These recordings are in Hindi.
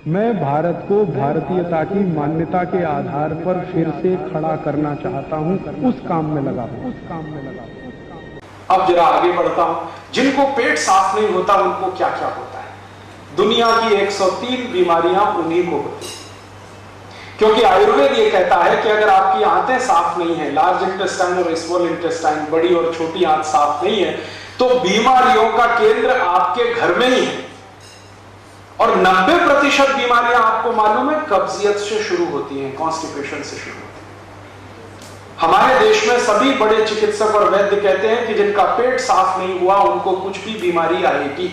मैं भारत को भारतीयता की मान्यता के आधार पर फिर से खड़ा करना चाहता हूं, उस काम में लगा हूं। अब जरा आगे बढ़ता हूं। जिनको पेट साफ नहीं होता उनको क्या क्या होता है? दुनिया की 103 बीमारियां उन्हीं को होती है, क्योंकि आयुर्वेद ये कहता है कि अगर आपकी आंतें साफ नहीं है, लार्ज इंटेस्टाइन और स्मॉल इंटेस्टाइन, बड़ी और छोटी आंत साफ नहीं है, तो बीमारियों का केंद्र आपके घर में ही है। और 90% बीमारियां आपको मालूम है कब्जियत से शुरू होती हैं, कॉन्स्टिपेशन से शुरू होती हैं। हमारे देश में सभी बड़े चिकित्सक और वैद्य कहते हैं कि जिनका पेट साफ नहीं हुआ उनको कुछ भी बीमारी आएगी,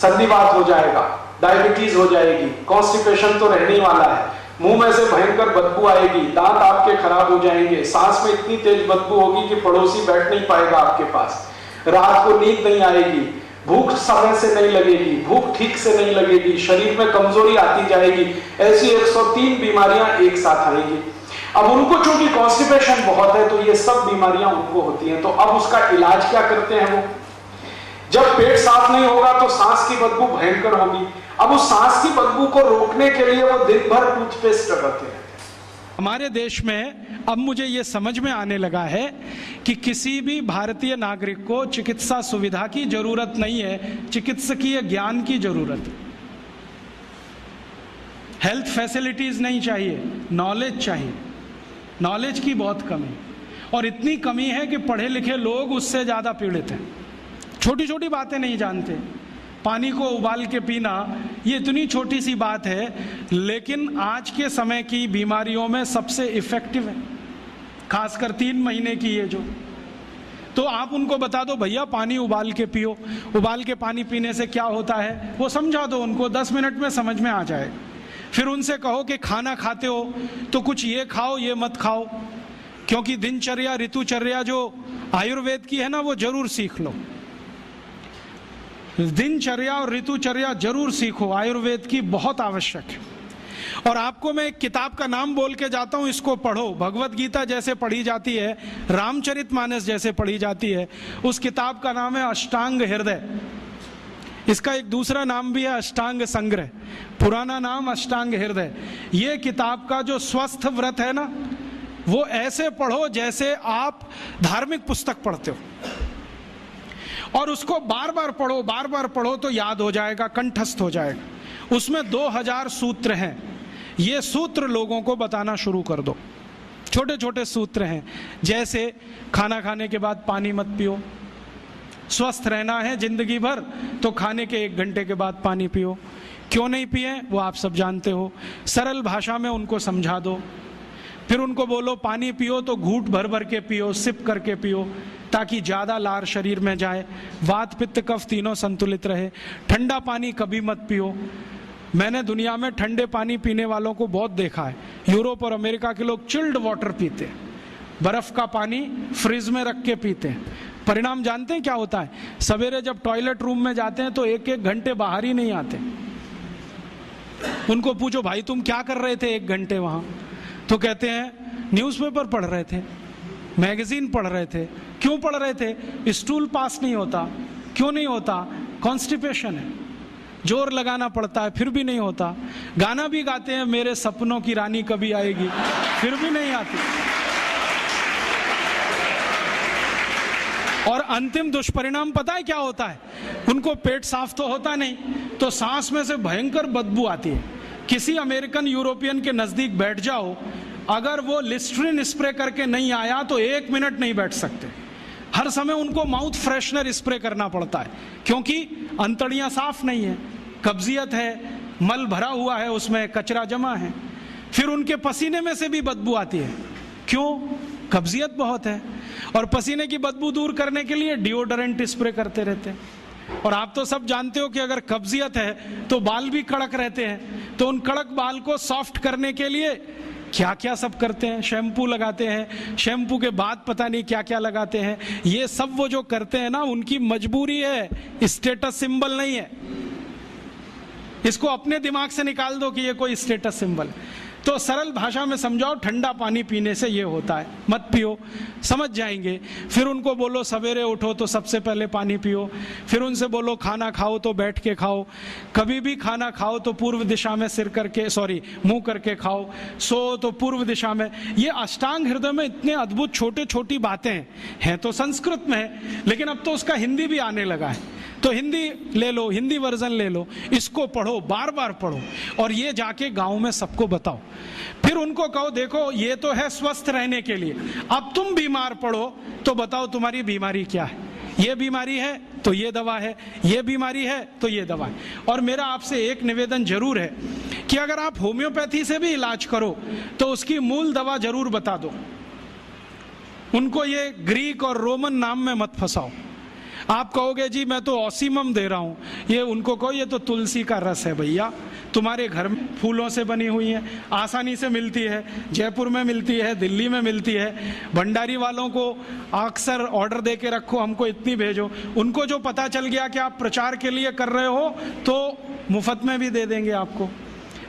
संधिवात हो जाएगा, डायबिटीज हो जाएगी, कॉन्स्टिपेशन तो रहने वाला है, मुंह में से भयंकर बदबू आएगी, दांत आपके खराब हो जाएंगे, सांस में इतनी तेज बदबू होगी कि पड़ोसी बैठ नहीं पाएगा आपके पास, रात को नींद नहीं आएगी, भूख समय से नहीं लगेगी, भूख ठीक से नहीं लगेगी, शरीर में कमजोरी आती जाएगी। ऐसी 103 बीमारियां एक साथ आएंगी। अब उनको चूंकि कॉन्स्टिपेशन बहुत है तो ये सब बीमारियां उनको होती हैं। तो अब उसका इलाज क्या करते हैं वो? जब पेट साफ नहीं होगा तो सांस की बदबू भयंकर होगी। अब उस सांस की बदबू को रोकने के लिए वो दिन भर टूथपेस्ट लगाते हैं। हमारे देश में अब मुझे ये समझ में आने लगा है कि किसी भी भारतीय नागरिक को चिकित्सा सुविधा की जरूरत नहीं है, चिकित्सकीय ज्ञान की जरूरत है। हेल्थ फैसिलिटीज नहीं चाहिए, नॉलेज चाहिए। नॉलेज की बहुत कमी, और इतनी कमी है कि पढ़े लिखे लोग उससे ज्यादा पीड़ित हैं। छोटी छोटी बातें नहीं जानते। पानी को उबाल के पीना ये इतनी छोटी सी बात है, लेकिन आज के समय की बीमारियों में सबसे इफेक्टिव है, खासकर 3 महीने की ये जो। तो आप उनको बता दो भैया पानी उबाल के पियो, उबाल के पानी पीने से क्या होता है वो समझा दो उनको, 10 मिनट में समझ में आ जाए। फिर उनसे कहो कि खाना खाते हो तो कुछ ये खाओ ये मत खाओ, क्योंकि दिनचर्या ऋतुचर्या जो आयुर्वेद की है ना वो जरूर सीख लो। दिनचर्या और ऋतुचर्या जरूर सीखो, आयुर्वेद की बहुत आवश्यक है। और आपको मैं एक किताब का नाम बोल के जाता हूं, इसको पढ़ो। भगवत गीता जैसे पढ़ी जाती है, रामचरितमानस जैसे पढ़ी जाती है, उस किताब का नाम है अष्टांग हृदय। इसका एक दूसरा नाम भी है अष्टांग संग्रह, पुराना नाम अष्टांग हृदय। ये किताब का जो स्वस्थ व्रत है ना, वो ऐसे पढ़ो जैसे आप धार्मिक पुस्तक पढ़ते हो, और उसको बार बार पढ़ो तो याद हो जाएगा, कंठस्थ हो जाएगा। उसमें 2000 सूत्र हैं। ये सूत्र लोगों को बताना शुरू कर दो। छोटे छोटे सूत्र हैं, जैसे खाना खाने के बाद पानी मत पियो, स्वस्थ रहना है जिंदगी भर तो खाने के 1 घंटे के बाद पानी पियो। क्यों नहीं पिए वो आप सब जानते हो, सरल भाषा में उनको समझा दो। फिर उनको बोलो पानी पियो तो घूंट भर भर के पियो, सिप करके पियो, ताकि ज्यादा लार शरीर में जाए, वात पित्त कफ तीनों संतुलित रहे। ठंडा पानी कभी मत पियो। मैंने दुनिया में ठंडे पानी पीने वालों को बहुत देखा है। यूरोप और अमेरिका के लोग चिल्ड वाटर पीते हैं, बर्फ का पानी फ्रिज में रख के पीते हैं। परिणाम जानते हैं क्या होता है? सवेरे जब टॉयलेट रूम में जाते हैं तो 1-1 घंटे बाहर ही नहीं आते। उनको पूछो भाई तुम क्या कर रहे थे 1 घंटे वहां? तो कहते हैं न्यूज़पेपर पढ़ रहे थे, मैगजीन पढ़ रहे थे। क्यों पढ़ रहे थे? स्टूल पास नहीं होता। क्यों नहीं होता? कॉन्स्टिपेशन है, जोर लगाना पड़ता है फिर भी नहीं होता। गाना भी गाते हैं मेरे सपनों की रानी कभी आएगी, फिर भी नहीं आती। और अंतिम दुष्परिणाम पता है क्या होता है? उनको पेट साफ तो होता नहीं, तो सांस में से भयंकर बदबू आती है। किसी अमेरिकन यूरोपियन के नजदीक बैठ जाओ, अगर वो लिस्ट्रीन स्प्रे करके नहीं आया तो 1 मिनट नहीं बैठ सकते। हर समय उनको माउथ फ्रेशनर स्प्रे करना पड़ता है, क्योंकि अंतड़ियां साफ नहीं है, कब्जियत है, मल भरा हुआ है, उसमें कचरा जमा है। फिर उनके पसीने में से भी बदबू आती है। क्यों? कब्जियत बहुत है। और पसीने की बदबू दूर करने के लिए डिओडोरेंट स्प्रे करते रहते हैं। और आप तो सब जानते हो कि अगर कब्जियत है तो बाल भी कड़क रहते हैं, तो उन कड़क बाल को सॉफ्ट करने के लिए क्या क्या सब करते हैं। शैम्पू लगाते हैं, शैम्पू के बाद पता नहीं क्या क्या लगाते हैं। ये सब वो जो करते हैं ना, उनकी मजबूरी है, स्टेटस सिंबल नहीं है। इसको अपने दिमाग से निकाल दो कि ये कोई स्टेटस सिंबल है। तो सरल भाषा में समझाओ, ठंडा पानी पीने से ये होता है, मत पियो, समझ जाएंगे। फिर उनको बोलो सवेरे उठो तो सबसे पहले पानी पियो। फिर उनसे बोलो खाना खाओ तो बैठ के खाओ, कभी भी खाना खाओ तो पूर्व दिशा में मुंह करके खाओ, सो तो पूर्व दिशा में। ये अष्टांग हृदय में इतने अद्भुत छोटे छोटी बातें हैं तो संस्कृत में है, लेकिन अब तो उसका हिंदी भी आने लगा है। तो हिंदी ले लो, हिंदी वर्जन ले लो, इसको पढ़ो, बार बार पढ़ो और ये जाके गांव में सबको बताओ। फिर उनको कहो देखो ये तो है स्वस्थ रहने के लिए, अब तुम बीमार पड़ो तो बताओ तुम्हारी बीमारी क्या है। ये बीमारी है तो ये दवा है, ये बीमारी है तो ये दवा है। और मेरा आपसे एक निवेदन जरूर है कि अगर आप होम्योपैथी से भी इलाज करो तो उसकी मूल दवा जरूर बता दो। उनको ये ग्रीक और रोमन नाम में मत फंसाओ। आप कहोगे जी मैं तो ऑसीमम दे रहा हूं, ये उनको कहो ये तो तुलसी का रस है भैया, तुम्हारे घर में फूलों से बनी हुई है, आसानी से मिलती है, जयपुर में मिलती है, दिल्ली में मिलती है। भंडारी वालों को अक्सर ऑर्डर दे के रखो, हमको इतनी भेजो। उनको जो पता चल गया कि आप प्रचार के लिए कर रहे हो तो मुफ्त में भी दे देंगे आपको।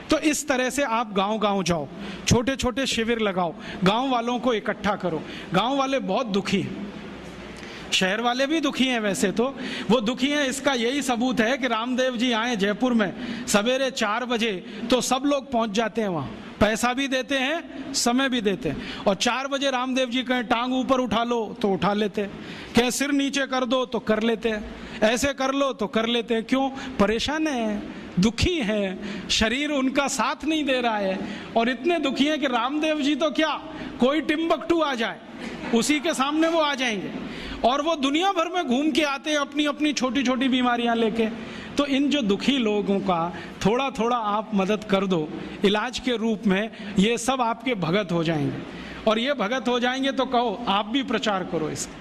तो इस तरह से आप गांव गांव जाओ, छोटे छोटे शिविर लगाओ, गांव वालों को इकट्ठा करो। गांव वाले बहुत दुखी हैं, शहर वाले भी दुखी हैं, वैसे तो वो दुखी हैं। इसका यही सबूत है कि रामदेव जी आए जयपुर में सवेरे 4 बजे तो सब लोग पहुंच जाते हैं वहां, पैसा भी देते हैं, समय भी देते हैं। और 4 बजे रामदेव जी कहें टांग ऊपर उठा लो तो उठा लेते हैं, कहें सिर नीचे कर दो तो कर लेते हैं, ऐसे कर लो तो कर लेते हैं। क्यों? परेशान है, दुखी है, शरीर उनका साथ नहीं दे रहा है। और इतने दुखी हैं कि रामदेव जी तो क्या, कोई टिम्बकटू आ जाए उसी के सामने वो आ जाएंगे और वो दुनिया भर में घूम के आते हैं अपनी अपनी छोटी छोटी बीमारियां लेके। तो इन जो दुखी लोगों का थोड़ा थोड़ा आप मदद कर दो इलाज के रूप में, ये सब आपके भगत हो जाएंगे। और ये भगत हो जाएंगे तो कहो आप भी प्रचार करो इसका,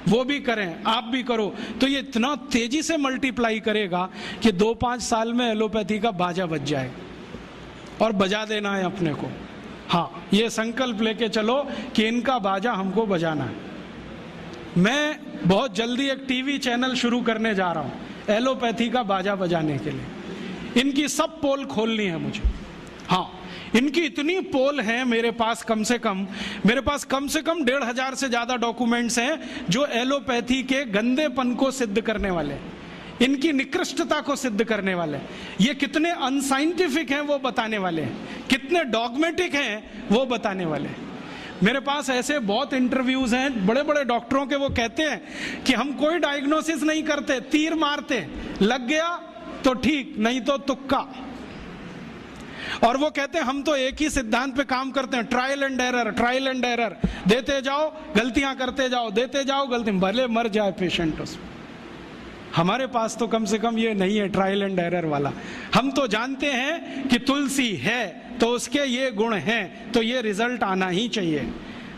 वो भी करें, आप भी करो, तो ये इतना तेजी से मल्टीप्लाई करेगा कि 2-5 साल में एलोपैथी का बाजा बज जाएगा। और बजा देना है अपने को, हाँ, ये संकल्प लेके चलो कि इनका बाजा हमको बजाना है। मैं बहुत जल्दी एक टीवी चैनल शुरू करने जा रहा हूं एलोपैथी का बाजा बजाने के लिए। इनकी सब पोल खोलनी है मुझे, हाँ, इनकी इतनी पोल हैं मेरे पास, कम से कम 1,500 से ज्यादा डॉक्यूमेंट्स हैं जो एलोपैथी के गंदेपन को सिद्ध करने वाले, इनकी निकृष्टता को सिद्ध करने वाले, ये कितने अनसाइंटिफिक हैं वो बताने वाले हैं, कितने डॉगमेटिक हैं वो बताने वाले हैं। मेरे पास ऐसे बहुत इंटरव्यूज हैं बड़े बड़े डॉक्टरों के, वो कहते हैं कि हम कोई डायग्नोसिस नहीं करते, तीर मारते, लग गया तो ठीक, नहीं तो तुक्का। और वो कहते हैं हम तो एक ही सिद्धांत पे काम करते हैं, ट्रायल एंड एरर, देते जाओ गलतियां करते जाओ, देते जाओ गलती, भले मर जाए पेशेंट उसमें। हमारे पास तो कम से कम ये नहीं है ट्रायल एंड एरर वाला। हम तो जानते हैं कि तुलसी है तो उसके ये गुण हैं तो ये रिजल्ट आना ही चाहिए,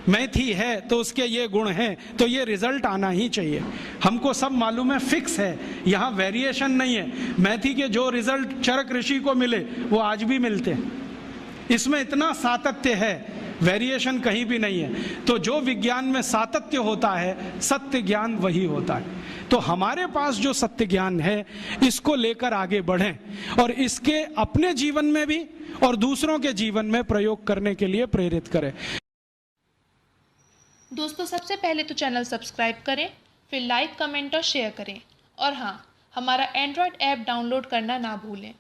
मेथी है तो उसके ये गुण हैं तो ये रिजल्ट आना ही चाहिए। हमको सब मालूम है, फिक्स है, यहाँ वेरिएशन नहीं है। मेथी के जो रिजल्ट चरक ऋषि को मिले वो आज भी मिलते हैं, इसमें इतना सातत्य है, वेरिएशन कहीं भी नहीं है। तो जो विज्ञान में सातत्य होता है, सत्य ज्ञान वही होता है। तो हमारे पास जो सत्य ज्ञान है इसको लेकर आगे बढ़ें और इसके अपने जीवन में भी और दूसरों के जीवन में प्रयोग करने के लिए प्रेरित करें। दोस्तों, सबसे पहले तो चैनल सब्सक्राइब करें, फिर लाइक, कमेंट और शेयर करें। और हाँ, हमारा एंड्रॉयड ऐप डाउनलोड करना ना भूलें।